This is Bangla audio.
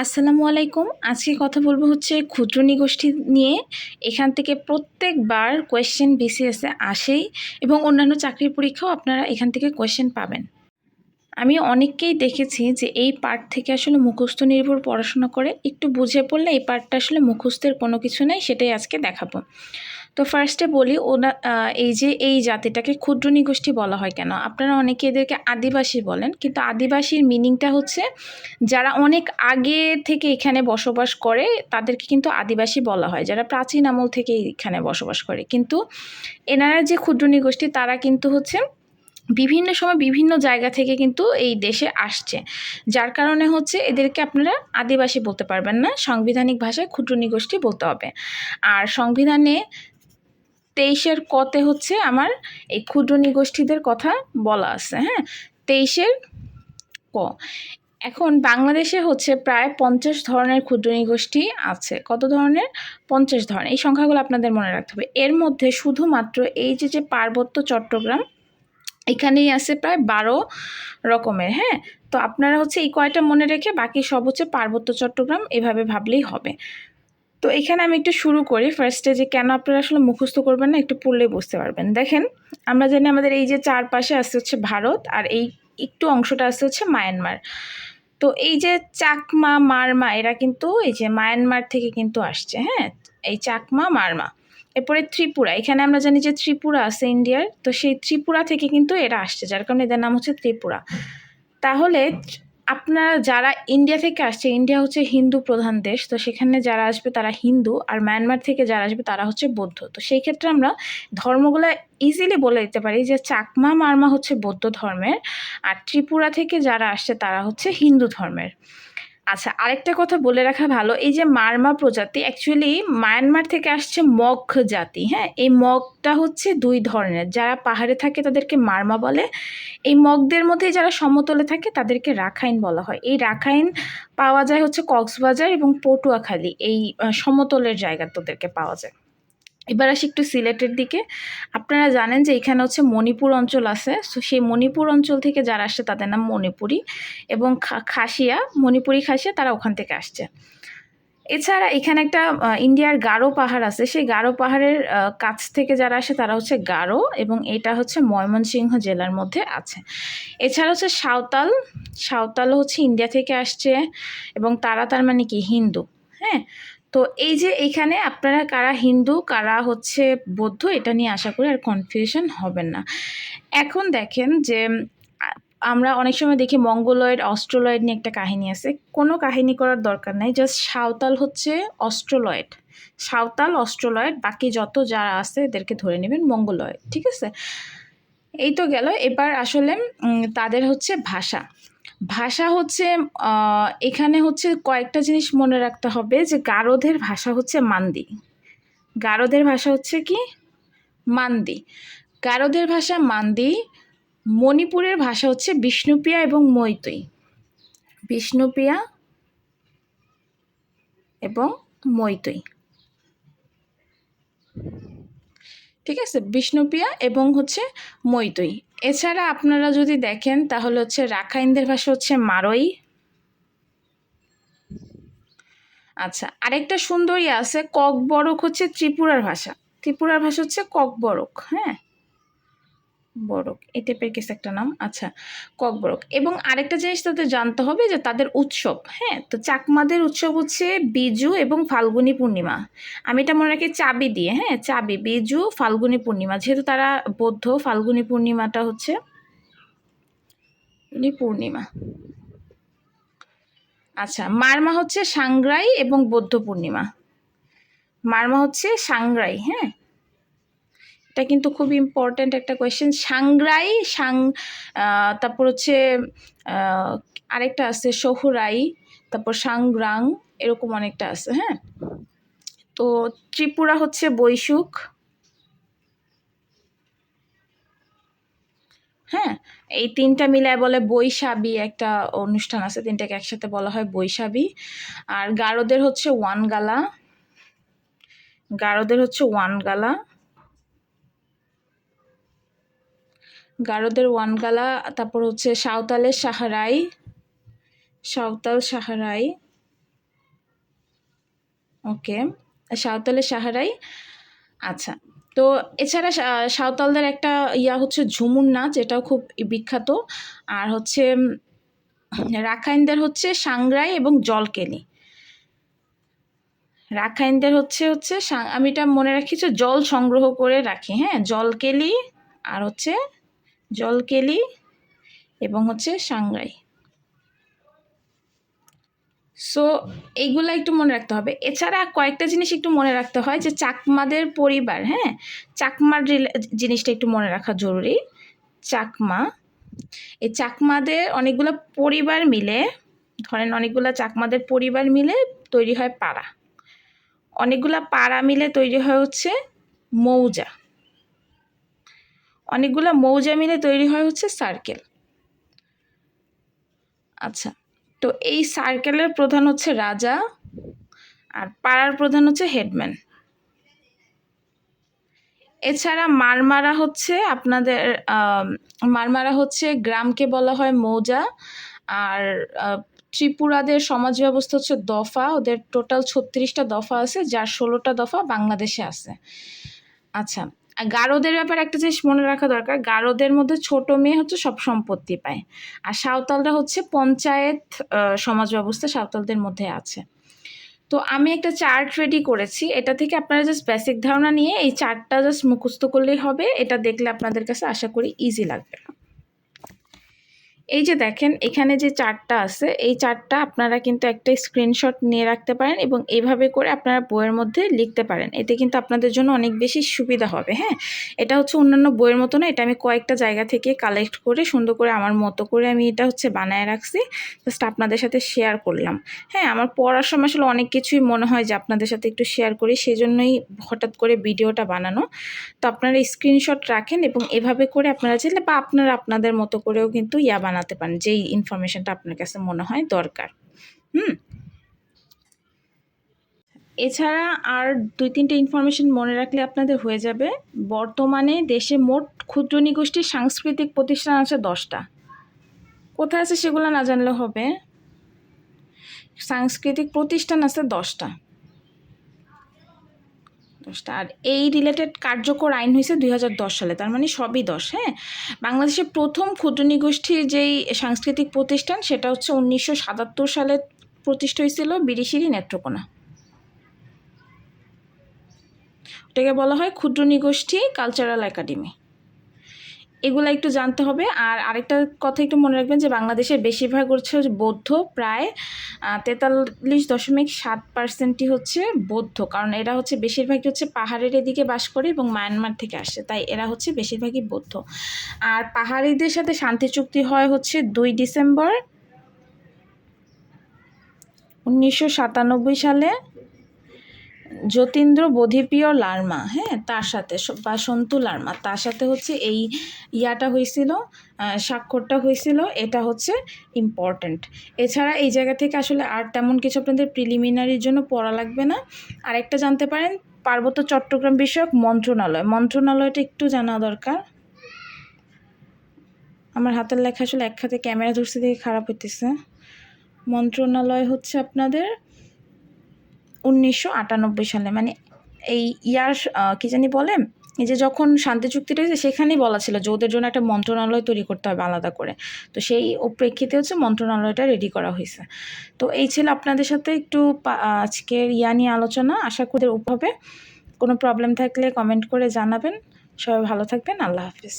আসসালামু আলাইকুম। আজকে কথা বলবো হচ্ছে ক্ষুদ্র নিগোষ্ঠী নিয়ে। এখান থেকে প্রত্যেকবার কোয়েশ্চেন বিসিএসে আসেই এবং অন্যান্য চাকরির পরীক্ষাও আপনারা এখান থেকে কোয়েশ্চেন পাবেন। আমি অনেককেই দেখেছি যে এই পার্ট থেকে আসলে মুখস্থ নির্ভর পড়াশোনা করে, একটু বুঝে পড়লে এই পার্টটা আসলে মুখস্থের কোনো কিছু নেই, সেটাই আজকে দেখাবো। তো ফার্স্টে বলি এই যে এই জাতিটাকে ক্ষুদ্র নিগোষ্ঠী বলা হয় কেন। আপনারা অনেকে এদেরকে আদিবাসী বলেন, কিন্তু আদিবাসীর মিনিংটা হচ্ছে যারা অনেক আগে থেকে এখানে বসবাস করে তাদেরকে কিন্তু আদিবাসী বলা হয়, যারা প্রাচীন আমল থেকে এখানে বসবাস করে। কিন্তু এনারা যে ক্ষুদ্র নিগোষ্ঠী তারা কিন্তু হচ্ছে বিভিন্ন সময় বিভিন্ন জায়গা থেকে কিন্তু এই দেশে আসছে, যার কারণে হচ্ছে এদেরকে আপনারা আদিবাসী বলতে পারবেন না, সাংবিধানিক ভাষায় ক্ষুদ্র নিগোষ্ঠী বলতে হবে। আর সংবিধানে 23-এর কতে হচ্ছে আমার এই ক্ষুদ্র নিগোষ্ঠীদের কথা বলা আছে। হ্যাঁ, 23-এর ক। এখন বাংলাদেশে হচ্ছে প্রায় 50 ধরনের ক্ষুদ্র নিগোষ্ঠী আছে। কত ধরনের? 50 ধরনের। এই সংখ্যাগুলো আপনাদের মনে রাখতে হবে। এর মধ্যে শুধুমাত্র এই যে পার্বত্য চট্টগ্রাম, এখানেই আছে প্রায় 12 রকমের। হ্যাঁ, তো আপনারা হচ্ছে এই কয়টা মনে রেখে বাকি সব হচ্ছে পার্বত্য চট্টগ্রাম, এভাবে ভাবলেই হবে। তো এখানে আমি একটু শুরু করি ফার্স্টে, যে কেন আপনারা আসলে মুখস্থ করবেন না, একটু পড়লেই বুঝতে পারবেন। দেখেন, আমরা জানি আমাদের এই যে চারপাশে আছে হচ্ছে ভারত, আর এই একটু অংশটা আছে হচ্ছে মায়ানমার। তো এই যে চাকমা, মারমা, এরা কিন্তু এই যে মায়ানমার থেকে কিন্তু আসছে। হ্যাঁ, এই চাকমা, মারমা। এরপরে ত্রিপুরা, এখানে আমরা জানি যে ত্রিপুরা আছে ইন্ডিয়ার, তো সেই ত্রিপুরা থেকে কিন্তু এরা আসছে, যার কারণে এদের নাম হচ্ছে ত্রিপুরা। তাহলে আপনারা যারা ইন্ডিয়া থেকে আসছে, ইন্ডিয়া হচ্ছে হিন্দু প্রধান দেশ, তো সেখানে যারা আসবে তারা হিন্দু, আর মায়ানমার থেকে যারা আসবে তারা হচ্ছে বৌদ্ধ। তো সেই ক্ষেত্রে আমরা ধর্মগুলো ইজিলি বলে দিতে পারি যে চাকমা, মারমা হচ্ছে বৌদ্ধ ধর্মের, আর ত্রিপুরা থেকে যারা আসছে তারা হচ্ছে হিন্দু ধর্মের। আচ্ছা, আরেকটা কথা বলে রাখা ভালো, এই যে মারমা প্রজাতি অ্যাকচুয়ালি মায়ানমার থেকে আসছে মগ জাতি। হ্যাঁ, এই মগটা হচ্ছে 2 ধরনের, যারা পাহাড়ে থাকে তাদেরকে মারমা বলে, এই মগদের মধ্যে যারা সমতলে থাকে তাদেরকে রাখাইন বলা হয়। এই রাখাইন পাওয়া যায় হচ্ছে কক্সবাজার এবং পটুয়াখালী, এই সমতলের জায়গা তোদেরকে পাওয়া যায়। এবার আসি একটু সিলেটের দিকে। আপনারা জানেন যে এখানে হচ্ছে মণিপুর অঞ্চল আছে, সো সেই মণিপুর অঞ্চল থেকে যারা আসছে তাদের নাম মণিপুরি, এবং খাসিয়া, মণিপুরি খাসিয়া, তারা ওখান থেকে আসছে। এছাড়া এখানে একটা ইন্ডিয়ার গারো পাহাড় আছে, সেই গারো পাহাড়ের কাছ থেকে যারা আসে তারা হচ্ছে গারো, এবং এটা হচ্ছে ময়মনসিংহ জেলার মধ্যে আছে। এছাড়া হচ্ছে সাঁওতাল, সাঁওতালও হচ্ছে ইন্ডিয়া থেকে আসছে, এবং তারা তার মানে কি হিন্দু। হ্যাঁ, তো এই যে এইখানে আপনারা কারা হিন্দু কারা হচ্ছে বৌদ্ধ, এটা নিয়ে আশা করি আর কনফিউশন হবেন না। এখন দেখেন যে আমরা অনেক সময় দেখি মঙ্গলয়েড, অস্ট্রোলয়েড নিয়ে একটা কাহিনী আছে। কোনো কাহিনী করার দরকার নাই, জাস্ট সাঁওতাল হচ্ছে অস্ট্রোলয়েড, সাঁওতাল অস্ট্রোলয়েড, বাকি যত যারা আছে এদেরকে ধরে নেবেন মঙ্গলয়েড। ঠিক আছে, এই তো গেল। এবার আসলে তাদের হচ্ছে ভাষা, ভাষা হচ্ছে এখানে হচ্ছে কয়েকটা জিনিস মনে রাখতে হবে, যে গারোদের ভাষা হচ্ছে মান্দি। গারোদের ভাষা হচ্ছে কি? মান্দি। গারোদের ভাষা মান্দি। মণিপুরের ভাষা হচ্ছে বিষ্ণুপ্রিয়া এবং মৈতৈ। বিষ্ণুপ্রিয়া এবং মৈতৈ। ঠিক আছে, বিষ্ণুপ্রিয়া এবং হচ্ছে মৈতৈ। এছাড়া আপনারা যদি দেখেন তাহলে হচ্ছে রাখাইনদের ভাষা হচ্ছে মারোই। আচ্ছা, আরেকটা সুন্দরী আছে ককবরক, হচ্ছে ত্রিপুরার ভাষা। ত্রিপুরার ভাষা হচ্ছে ককবরক। হ্যাঁ, বরক, এই টাইপের কিছু একটা নাম। আচ্ছা, ককবরক। এবং আরেকটা জিনিস তাদের জানতে হবে যে তাদের উৎসব। হ্যাঁ, তো চাকমাদের উৎসব হচ্ছে বিজু এবং ফাল্গুনী পূর্ণিমা। আমি এটা মনে রাখি চাবি দিয়ে। হ্যাঁ, চাবি, বিজু, ফাল্গুনী পূর্ণিমা, যেহেতু তারা বৌদ্ধ, ফাল্গুনী পূর্ণিমাটা হচ্ছে পূর্ণিমা। আচ্ছা, মারমা হচ্ছে সাংগ্রাই এবং বৌদ্ধ পূর্ণিমা। মারমা হচ্ছে সাংগ্রাই। হ্যাঁ, এটা কিন্তু খুব ইম্পর্ট্যান্ট একটা কোয়েশ্চেন। সাংগ্রাই, তারপর হচ্ছে আরেকটা আছে সহুরাই, তারপর সাংগ্রাং, এরকম অনেকটা আছে। হ্যাঁ, তো ত্রিপুরা হচ্ছে বৈশুখ। হ্যাঁ, এই তিনটা মিলায় বলে বৈশাবী, একটা অনুষ্ঠান আছে, তিনটাকে একসাথে বলা হয় বৈশাবী। আর গারোদের হচ্ছে ওয়ানগালা। গারোদের হচ্ছে ওয়ানগালা। গারোদের ওয়ানগালা। তারপর হচ্ছে সাঁওতালের সাহারাই। সাঁওতাল সাহারাই। ওকে, সাঁওতালের সাহারাই। আচ্ছা, তো এছাড়া সাঁওতালদের একটা হচ্ছে ঝুমুর নাচ, যেটাও খুব বিখ্যাত। আর হচ্ছে রাখাইনদের হচ্ছে সাংগ্রাই এবং জলকেলি। রাখাইনদের হচ্ছে হচ্ছে আমি এটা মনে রাখি যে জল সংগ্রহ করে রাখি, হ্যাঁ, জলকেলি আর হচ্ছে জলকেলি এবং হচ্ছে সাংগ্রাই। সো এইগুলা একটু মনে রাখতে হবে। এছাড়া কয়েকটা জিনিস একটু মনে রাখতে হয়, যে চাকমাদের পরিবার, হ্যাঁ, চাকমার জিনিসটা একটু মনে রাখা জরুরি। চাকমা, এই চাকমাদের অনেকগুলো পরিবার মিলে, ধরেন অনেকগুলা চাকমাদের পরিবার মিলে তৈরি হয় পাড়া, অনেকগুলা পাড়া মিলে তৈরি হয় হচ্ছে মৌজা, অনেকগুলা মৌজা মিলে তৈরি হয় হচ্ছে সার্কেল। আচ্ছা, তো এই সার্কেলের প্রধান হচ্ছে রাজা, আর পাড়ার প্রধান হচ্ছে হেডম্যান। এছাড়া মারমারা হচ্ছে আপনাদের মারমারা হচ্ছে গ্রামকে বলা হয় মৌজা। আর ত্রিপুরাদের সমাজ ব্যবস্থা হচ্ছে দফা, ওদের টোটাল 36টা দফা আছে, যার 16টা দফা বাংলাদেশে আছে। আচ্ছা, গারোদের ব্যাপারে একটা জিনিস মনে রাখা দরকার, গারোদের মধ্যে ছোট মেয়ে হচ্ছে সব সম্পত্তি পায়। আর সাঁওতালরা হচ্ছে পঞ্চায়েত সমাজ ব্যবস্থা সাঁওতালদের মধ্যে আছে। তো আমি একটা চার্ট রেডি করেছি, এটা থেকে আপনারা জাস্ট বেসিক ধারণা নিয়ে এই চার্টটা জাস্ট মুখস্থ করলেই হবে। এটা দেখলে আপনাদের কাছে আশা করি ইজি লাগবে। এই যে দেখেন এখানে যে চার্টটা আছে, এই চার্টটা আপনারা কিন্তু একটা স্ক্রিনশট নিয়ে রাখতে পারেন এবং এইভাবে করে আপনারা বইয়ের মধ্যে লিখতে পারেন। এতে কিন্তু আপনাদের জন্য অনেক বেশি সুবিধা হবে। হ্যাঁ, এটা হচ্ছে অন্যান্য বইয়ের মতো না, এটা আমি কয়েকটা জায়গা থেকে কালেক্ট করে সুন্দর করে আমার মতো করে আমি এটা হচ্ছে বানায় রাখছি, জাস্ট আপনাদের সাথে শেয়ার করলাম। হ্যাঁ, আমার পড়ার সময় আসলে অনেক কিছুই মনে হয় যে আপনাদের সাথে একটু শেয়ার করি, সেজন্যই হঠাৎ করে ভিডিওটা বানানো। তো আপনারা স্ক্রিনশট রাখেন এবং এভাবে করে আপনারা চাইলে বা আপনারা আপনাদের মতো করেও কিন্তু বানাতে পারেন, যেই ইনফরমেশনটা আপনার কাছে মনে হয় দরকার। এছাড়া আর 2-3টে ইনফরমেশন মনে রাখলে আপনাদের হয়ে যাবে। বর্তমানে দেশে মোট ক্ষুদ্র নিগোষ্ঠীর সাংস্কৃতিক প্রতিষ্ঠান আছে 10টা। কোথায় আছে সেগুলো না জানলে হবে। সাংস্কৃতিক প্রতিষ্ঠান আছে 10টা। আর এই রিলেটেড কার্যকর আইন হয়েছে 2010 সালে, তার মানে সবই 10। হ্যাঁ, বাংলাদেশের প্রথম ক্ষুদ্র নিগোষ্ঠীর যেই সাংস্কৃতিক প্রতিষ্ঠান সেটা হচ্ছে 1977 সালে প্রতিষ্ঠা হয়েছিল বিরিশিরি নেত্রকোনা। ওটাকে বলা হয় ক্ষুদ্র নিগোষ্ঠী কালচারাল একাডেমি। এগুলো একটু জানতে হবে। আর আরেকটা কথা একটু মনে রাখবেন যে বাংলাদেশের বেশিরভাগ হচ্ছে বৌদ্ধ, প্রায় 43.7%ই হচ্ছে বৌদ্ধ, কারণ এরা হচ্ছে বেশিরভাগই হচ্ছে পাহাড়ের এদিকে বাস করে এবং মায়ানমার থেকে আসে, তাই এরা হচ্ছে বেশিরভাগই বৌদ্ধ। আর পাহাড়িদের সাথে শান্তি চুক্তি হয় হচ্ছে 2 ডিসেম্বর 1997 সালে যতীন্দ্র বোধিপ্রিয় লার্মা, হ্যাঁ, তার সাথে বা সন্তু লার্মা, তার সাথে হচ্ছে এই হয়েছিল, স্বাক্ষরটা হয়েছিল। এটা হচ্ছে ইম্পর্ট্যান্ট। এছাড়া এই জায়গা থেকে আসলে আর তেমন কিছু আপনাদের প্রিলিমিনারির জন্য পড়া লাগবে না। আরেকটা জানতে পারেন, পার্বত্য চট্টগ্রাম বিষয়ক মন্ত্রণালয়টা একটু জানা দরকার। আমার হাতের লেখা আসলে এক হাতে ক্যামেরা ধরছে দেখে খারাপ হইতেছে। মন্ত্রণালয় হচ্ছে আপনাদের 1998 সালে, মানে এই কি জানি বলে, এই যে যখন শান্তি চুক্তিটা হয়েছে সেখানেই বলা ছিল যে ওদের জন্য একটা মন্ত্রণালয় তৈরি করতে হবে আলাদা করে। তো সেই প্রেক্ষিতে হচ্ছে মন্ত্রণালয়টা রেডি করা হয়েছে। তো এই ছিল আপনাদের সাথে একটু আজকের নিয়ে আলোচনা। আশা করি উপভোগ হবে। কোনো প্রবলেম থাকলে কমেন্ট করে জানাবেন। সবাই ভালো থাকবেন। আল্লাহ হাফিজ।